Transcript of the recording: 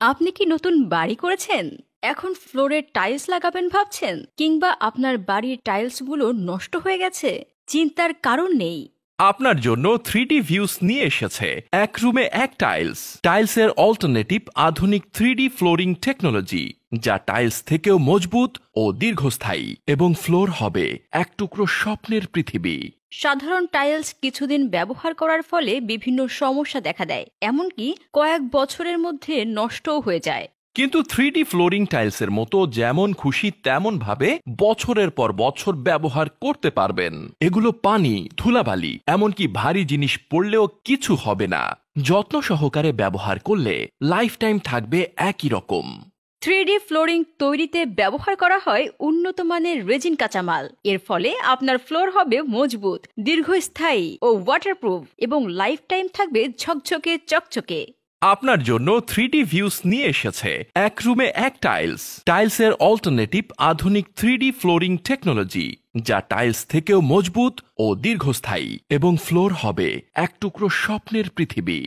আপনি কি নতুন বাড়ি করেছেন? এখন ফ্লোরে টাইলস লাগাবেন ভাবছেন, কিংবা আপনার বাড়ির টাইলসগুলো নষ্ট হয়ে গেছে? চিন্তার কারণ নেই। আপনার জন্য 3D ভিউস নিয়ে এসেছে এক রুমে এক টাইলস। টাইলসের অল্টারনেটিভ আধুনিক 3D ফ্লোরিং টেকনোলজি, যা টাইলস থেকেও মজবুত ও দীর্ঘস্থায়ী, এবং ফ্লোর হবে এক টুকরো স্বপ্নের পৃথিবী। সাধারণ টাইলস কিছুদিন ব্যবহার করার ফলে বিভিন্ন সমস্যা দেখা দেয়, এমনকি কয়েক বছরের মধ্যে নষ্টও হয়ে যায়। কিন্তু 3D ফ্লোরিং টাইলসের মতো যেমন খুশি তেমন ভাবে বছরের পর বছর ব্যবহার করতে পারবেন। এগুলো পানি, ধুলাবালি, এমনকি ভারী জিনিস পড়লেও কিছু হবে না। যত্ন সহকারে ব্যবহার করলে লাইফ টাইম থাকবে একই রকম। 3D ফ্লোরিং তৈরিতে ব্যবহার করা হয় উন্নত মানের রেজিন কাঁচামাল। এর ফলে আপনার ফ্লোর হবে মজবুত, দীর্ঘস্থায়ী ও ওয়াটারপ্রুফ, এবং লাইফ টাইম থাকবে ঝকঝকে চকচকে। আপনার জন্য 3D ভিউস নিয়ে এসেছে এক রুমে এক টাইলস। টাইলসের অল্টারনেটিভ আধুনিক 3D ফ্লোরিং টেকনোলজি, যা টাইলস থেকেও মজবুত ও দীর্ঘস্থায়ী, এবং ফ্লোর হবে এক টুকরো স্বপ্নের পৃথিবী।